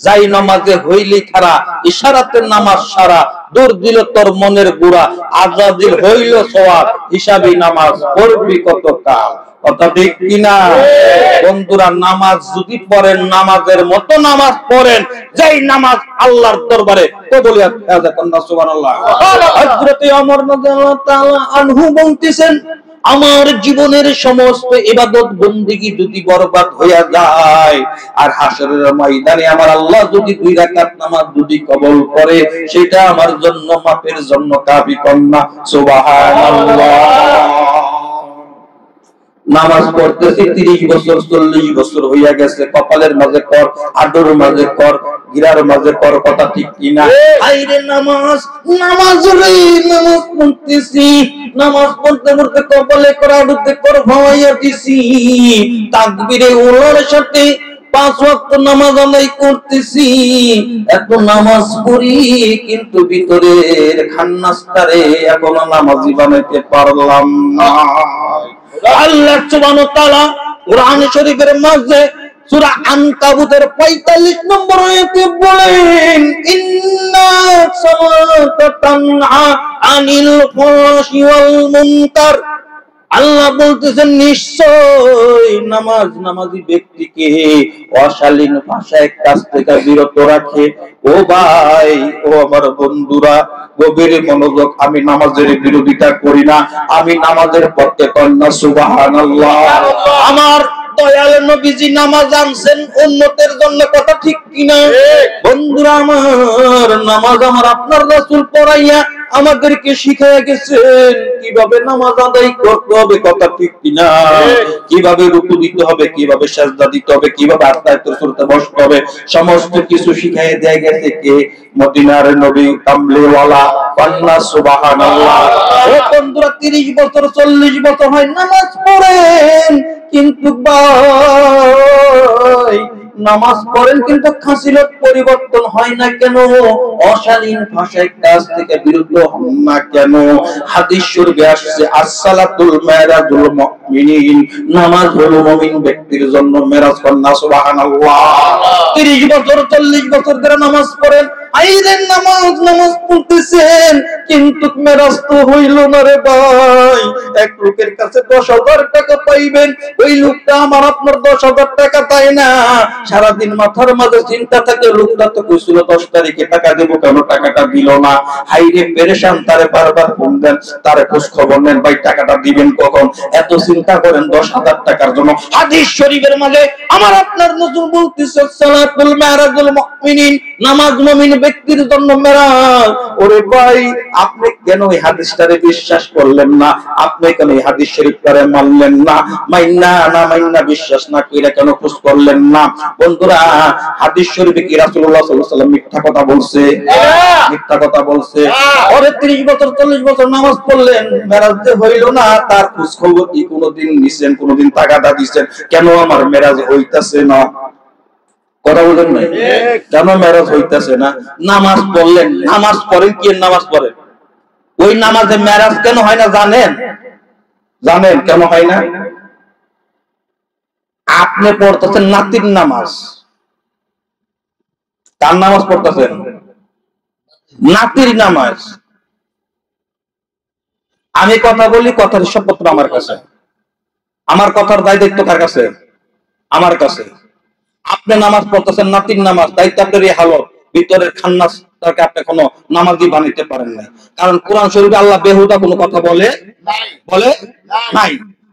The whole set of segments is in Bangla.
যাই নামাজে হইলি খারা, ইশারাতে নামাজ সারা, দূর দিল তোর মনের গুড়া, আজাদিল হইল সওয়াব, হিসাবি নামাজ পড়বি কত কাল। কথা ঠিক কিনা? বন্ধুরা, নামাজ যদি পড়েন, নামাজের মতো নামাজ পড়েন, যেই নামাজ আল্লাহর দরবারে কবুলিয়ত পেয়ে যায়। সুবহানাল্লাহ। হযরত ওমর রাদিয়াল্লাহু তাআলা আনহু বলতেছেন, আমার জীবনের সমস্ত ইবাদত বন্দেগী যদি বরবাদ হইয়া যায়, আর হাসরের ময়দানে আমার আল্লাহ যদি 2 রাকাত নামাজ যদি কবুল করে, সেটা আমার জন্য মাপের জন্য কাফি কন্যা। সুবহানাল্লাহ। নামাজ পড়তেছি 30 বছর 40 বছর হইয়া গেছে, কপালের মাঝে কর, আডুর মাঝে কর, গিরার মাঝে কর। কথা ঠিক কিনা? আইরে নামাজ, নামাজ রে, নামাজ পড়তেছি, নামাজ পড়তে পড়তে কপালে কর, আডুতে কর ভাইয়া দিছি, তাকবীরে উলার সাথে 5 ওয়াক্ত নামাজ আদায় করতেছি, এত নামাজ পড়ি কিন্তু ভিতরের খান্নাসটারে এখনো নামাজি বানাইতে পারলাম না। আল্লাহ সুবহানাহু ওয়া তাআলা কুরআন শরীফের মাঝে সূরা আনকাবুতের 45 নম্বর আয়াতে বলেন, ইন্না সালাতা তানহা আনিল ফাহশি ওয়াল মুনকার। আল্লাহ বলতেছেন, নিশ্চয় নামাজ নামাজি ব্যক্তিকে অশালীন ভাষায় কাজ থেকে বিরত রাখে। ও ভাই, ও আমার বন্ধুরা, গভীর মনোযোগ। আমি নামাজের বিরোধিতা করি না, আমি নামাজের পক্ষে কন্যা। সুবহানাল্লাহ। আমার দয়াল নবীজি নামাজ আনছেন উম্মতের জন্য। কথা ঠিক কিনা? বন্ধুরা আমার, নামাজ আমার আপনার রাসূল পড়াইয়া আমাদেরকে শিখাইয়া গেছেন কিভাবে নামাজ আদায় করতে হবে। কথা ঠিক কিনা? কিভাবে রুকু দিতে হবে, কিভাবে সিজদা দিতে হবে, কিভাবে আত্মায়ত্ত সুরতে বসতে হবে, সমস্ত কিছু শিখাইয়া দেয়া গেছে কে? মদিনার নবী কামলিওয়ালা কন্যা। সুবহানাল্লাহ। ও বন্ধুরা, 30 বছর 40 বছর হয় নামাজ পড়েন, কিন্তু ভাই নামাজ পড়েন কিন্তু খাসিলত পরিবর্তন হয় না কেন? অশালীন ভাষায় কাজ থেকে বিরত হন না কেন? হাদিস শরীফে আসছে, as-সালাতুল মিরাজুল মুমিনিন, নামাজ হলো মুমিন ব্যক্তির জন্য মেরাজ। কন্যা। সুবহানাল্লাহ। 30 বছর 40 বছর ধরে নামাজ পড়েন, আইরেন নামাজ নামাজ পড়তেছেন, কিন্তু মেরাজ তো হইল না রে ভাই। এক লোকের কাছে 10,000 টাকা পাইবেন, ওই লোকটা আমার আপনার 10,000 টাকা পায় না। সারাদিন মাথার মাঝে চিন্তা থাকে, লোকটা তো কইছিল 10 তারিখে টাকা দেব, কেন টাকাটা দিল না? হাইরে পেরেশান, তারে বারবার ফোন দেন, তারে খোঁজ খবর নেন, ভাই টাকাটা দিবেন কখন? এত চিন্তা করেন 10,000 টাকার জন্য। হাদিস শরীফের মাঝে আমার আপনার নজর বলতেছে, সালাতুল মিরাজুল মুমিনিন, নামাজ মুমিন ব্যক্তির জন্য মেরাজ। ওরে ভাই, আপনি কেন এই হাদিসটারে বিশ্বাস করলেন না? আপনি কেন এই হাদিস শরীফটারে মানলেন না? মাইন্না বিশ্বাস না কইরা কেন খোঁজ করলেন না? বন্ধুরা, হাদিস শরীফে কি রাসূলুল্লাহ সাল্লাল্লাহু আলাইহি ওয়াসাল্লাম মিথ্যা কথা বলছে? মিথ্যা কথা বলছে? ওরে 30 বছর 40 বছর নামাজ পড়লেন, মেরাজ যে হইল না, তার খোঁজ খবর কি কোনোদিন নিছেন? কোনোদিন টাকাটা দিবেন? কেন আমার মেরাজ হইতাছে না? কথা বলেন না, কেন মেরাজ হইতাছে না? নামাজ পড়লেন, নামাজ পড়েন, কি নামাজ পড়েন? ওই নামাজে মেরাজ কেন হয় না জানেন? জানেন কেন হয় না? আপনি পড়তেছেন নাতির নামাজ। কার নামাজ পড়তেছেন? নাতির নামাজ। আমি কথা বলি, কথার হিসাবপত্র আমার কাছে, আমার কথার দায় দায়িত্ব কার কাছে? আমার কাছে। আপনি নামাজ পড়তেছেন নাতির নামাজ, দায়িত্ব আপনার এই হালত, ভিতরের খান্নাসটাকে আপনি কোনো নামাজি বানাইতে পারেন না। কারণ কোরআন শরীফে আল্লাহ বেহুদা কোনো কথা বলে নাই।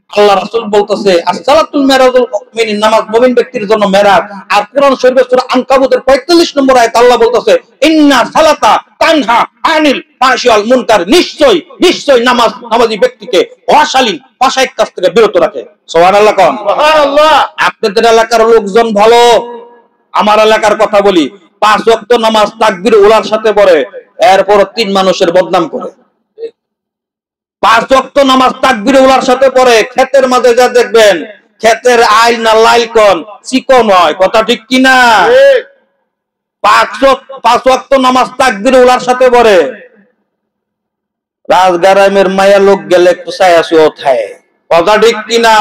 আল্লাহ রাসূল বলতেছে, as-সালাতুল মিরাজুল মুমিনিন, নামাজ মুমিন ব্যক্তির জন্য মেরাজ। আর কোরআন শরীফে সূরা আনকাবুতের 45 নম্বর আয়াত আল্লাহ বলতেছে, ইন্না সালাতা তানহা আনিল ফাহশি ওয়াল মুনকার, নিশ্চয় নামাজ নামাজি ব্যক্তিকে অশালীন ভাষায় কাজ থেকে বিরত রাখে। সুবহানাল্লাহ। কোন সুবহানাল্লাহ। আপনাদের এলাকার লোকজন ভালো, আমার এলাকার কথা বলি, 5 ওয়াক্ত নামাজ তাকবীর উলার সাথে পড়ে, এরপর 3 মানুষের বদনাম করে। 5 ওয়াক্ত নামাজ তাকবীর উলার সাথে পড়ে, ক্ষেতের মাঝে যা দেখবেন, ক্ষেতের আইল না লাইল কোন চিকন হয়। কথা ঠিক কিনা? 5 ওয়াক্ত নামাজ তাকবীর উলার সাথে পড়ে, রাজগারামের মায়া লোক গেলে একটু ছায়াছুঁয়ো থাকে। কথা ঠিক কিনা?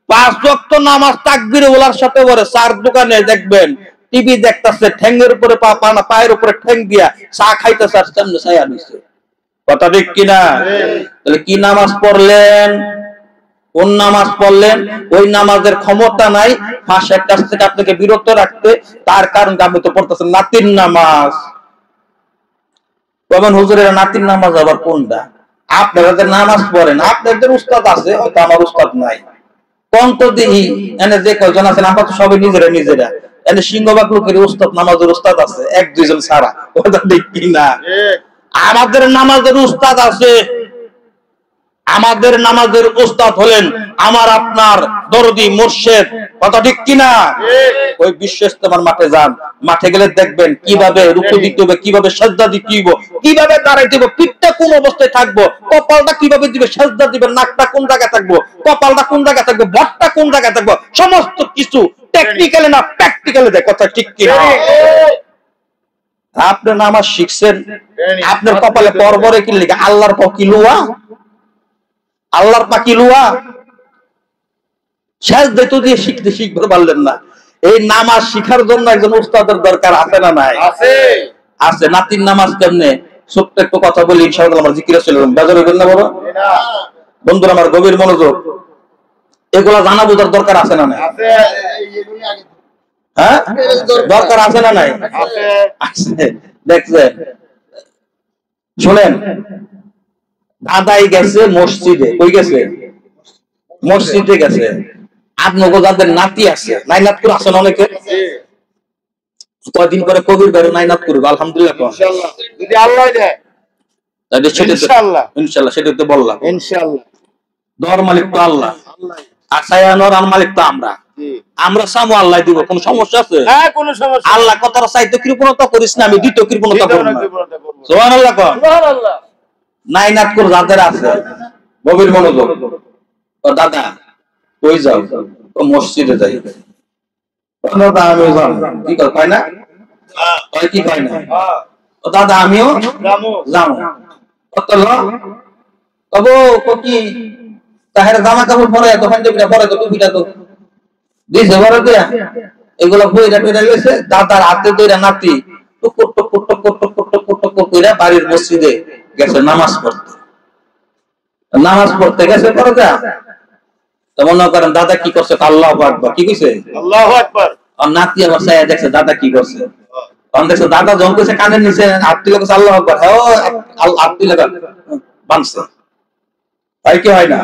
5 ওয়াক্ত নামাজ তাকবীর উলার সাথে পড়ে, চার দোকানে দেখবেন টিভি দেখতেছে, ঠ্যাঙ্গের উপরে পা, পায়ের উপরে ঠ্যাং দিয়া চা খাইতেছে, আর সামনে ছায়া নিচ্ছে। কথা ঠিক কিনা? তাহলে কি নামাজ পড়লেন? কোন নামাজ পড়লেন? ওই নামাজের ক্ষমতা নাই ফাঁসের কাছ থেকে আপনাকে বিরত রাখতে, তার কারণ আপনি তো পড়তেছেন নাতির নামাজ। কবেন হুজুরের নাতির নামাজ আবার কোনটা? আপনারা যে নামাজ পড়েন, আপনাদের উস্তাদ আছে, হয়তো আমার উস্তাদ নাই। কন্ত দিই এনে যে কয়জন আছেন, আমরা তো সবাই নিজেরা এনে সিংহবাগ লোকের উস্তাদ, নামাজের উস্তাদ আছে, এক দুইজন ছাড়া। কথা ঠিক কিনা? আমাদের নামাজের উস্তাদ আছে। আমাদের নামাজের উস্তাদ হলেন আমার আপনার দরদি মুর্শিদ। কথা ঠিক কিনা? ওই বিশ্ব ইস্তেমার মাঠে যান, মাঠে গেলে দেখবেন কিভাবে রুকু দিতে হবে, কিভাবে সাজদা দিতে হবে, কিভাবে দাঁড়াইতে হবে, পিঠটা কোন অবস্থায় থাকবো, কপালটা কিভাবে দিবে, সাজদা দিবে, নাকটা কোন জায়গায় থাকবো, কপালটা কোন জায়গায় থাকবে, বটটা কোন জায়গায় থাকবো, সমস্ত কিছু টেকনিক্যালি না প্র্যাকটিক্যালি দেয়। কথা ঠিক কিনা? আপনি নামাজ শিখছেন, আপনার কপালে পরবরে কি লিখে? আল্লাহর পকিলুয়া, আল্লাহর পাকিলুয়া। শেষ যেহেতু দিয়ে শিখতে পারলেন না। এই নামাজ শিখার জন্য একজন উস্তাদের দরকার আছে না নাই? আছে। নাতির নামাজ কেমনে? ছোট্ট একটু কথা বলি, ইনশাআল্লাহ আমার জিকিরে চলে যাবেন। বেজার হইবেন না বড় বন্ধুরা আমার, গভীর মনোযোগ। এগুলা জানা বোঝার দরকার আছে না নাই? হ্যাঁ, দরকার আছে না নাই? আছে। দেখছেন, শুনেন, দাদাই গেছে মসজিদে। কই গেছে? মসজিদে গেছে। আপনাকে যাদের নাতি আছে, নাইনাত করে আছেন অনেকে, কয়দিন পরে কবির বেড়ে নাইনাত করবে আলহামদুলিল্লাহ, ইনশাআল্লাহ, যদি আল্লাহ দেয়। ইনশাআল্লাহ, ইনশাআল্লাহ, সেটা তো বললাম। ইনশাআল্লাহ, দর মালিক তো আল্লাহ, আর ছায়ানোর আর মালিক তো আমরা। আমরা সামু আল্লাহ দিব, কোন সমস্যা আছে? হ্যাঁ, কোন সমস্যা। আল্লাহ কথাটা চাইতে কৃপণতা করিস না, আমি দ্বিতীয় কৃপণতা করব না। সুবহানাল্লাহ কোন। সুবহানাল্লাহ। নাইনাত করে যাদের আছে, গভীর মনোযোগ। ও দাদা কই যাও? ও মসজিদে যাই। দাদা আমিও যাব। কি কয় না? কয় কি কয় না? ও দাদা আমিও যাবো। কত ল? কবো কি তাহের জামা কাপড় পরে তো পাঞ্জাবিটা পরে তো টুপিটা তো দিছে বড় দিয়া, এগুলা বইরা টইরা লইছে। দাদার হাতে ধইরা নাতি টুকুর টুকুর টুকুর টুকুর টুকুর টুকুর কইরা বাড়ির মসজিদে গেছে নামাজ পড়তে। নামাজ পড়তে গেছে পরে যা তো মনে করেন দাদা কি করছে? আল্লাহু আকবার। কি কইছে? আল্লাহু আকবার। আর নাতি আবার চাইয়া দেখছে দাদা কি করছে। তখন দেখছে দাদা যখন কইছে কানের নিচে হাত তুলে কইছে আল্লাহু আকবার, হ্যাঁ হাত তুলে বানছে। তাই কি হয় না?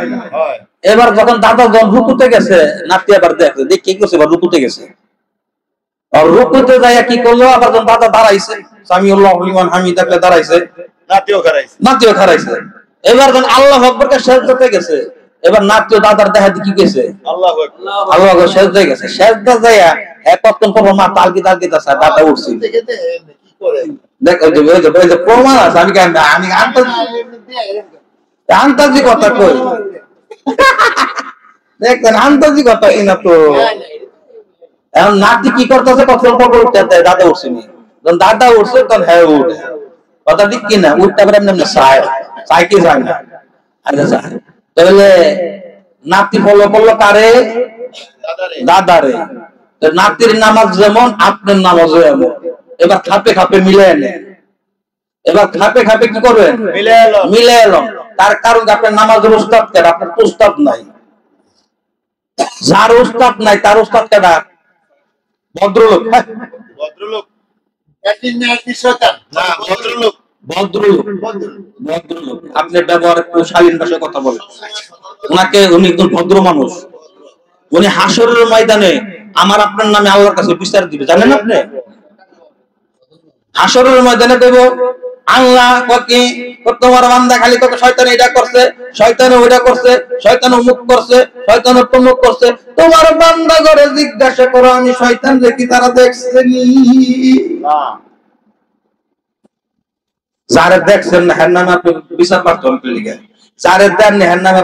এবার যখন দাদা যখন রুকুতে গেছে, নাতি আবার দেখছে দেখ কি করছে, এবার রুকুতে গেছে। আর রুকুতে যাইয়া কি করলো, আবার যখন দাদা দাঁড়াইছে, সামিউল্লাহু লিমান হামিদাকে দাঁড়াইছে, নাতিও খারাইছে। এবার যখন আল্লাহু আকবারকে সিজদাতে গেছে, এবার নাতিও দাদার দেখাতে কি গেছে? আল্লাহু আকবার। আল্লাহু আকবার সিজদায় গেছে। সিজদা যাইয়া কতক্ষণ পর মা তালকি তালকিতাছে, দাদা উঠছে। কি করে দেখ, ওই যে প্রমাণ আছে। আমি আন্তাজি কথা কই, দেখেন আন্তাজি কথা কিনা তো। এখন নাতি কি করতেছে? কখন পর উঠতে দেয়, দাদা উঠছেনি। যখন দাদা উঠছে তখন হ্যাঁ উঠে। কথা ঠিক কিনা? উঠতে পারে এমনি সাইকে যায় না। আচ্ছা, তাহলে নাতি ফলো করলো কারে? দাদারে। নাতির নামাজ যেমন আপনার নামাজও এমন। এবার খাপে খাপে মিলে এনে, এবার খাপে খাপে কি করবেন? মিলে এলো। তার কারণ আপনার নামাজের উস্তাদ কেন? আপনার তো উস্তাদ নাই। যার উস্তাদ নাই তার উস্তাদ কেন? ভদ্রলোক। ভদ্রলোক আপনি ব্যবহার একটু শালীন ভাষায় কথা বলেন। ওনাকে, উনি একজন ভদ্র মানুষ। উনি হাসরের ময়দানে আমার আপনার নামে আল্লাহর কাছে বিচার দিবে, জানেন আপনি? হাসরের ময়দানে দেব, আল্লাহ কি তোমার বান্দা খালি কত শয়তান এটা করছে, শয়তান ওইটা করছে, শয়তান অমুক করছে, শয়তান তমুক করছে। তোমার বান্দা করে জিজ্ঞাসা করো আমি শয়তান দেখি তারা দেখছেনি না? যারে দেখছেন না হ্যার নামে আপনি বিচার প্রার্থন করে লিখেন, যারে দেন না হ্যার নামে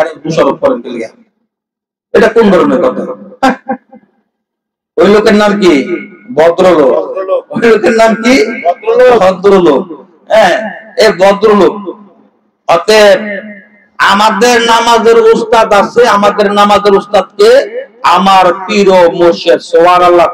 আপনি দোষারোপ করেন করে লিখেন। এটা কোন ধরনের কথা? ওই লোকের নাম কি? ভদ্রলোক। ওই লোকের নাম কি? ভদ্রলোক। হ্যাঁ, এই ভদ্রলোক। অতএব আমাদের নামাজের উস্তাদ আছে, আমাদের নামাজের উস্তাদকে আমার পীর ও মুর্শিদ। সুবহানাল্লাহ।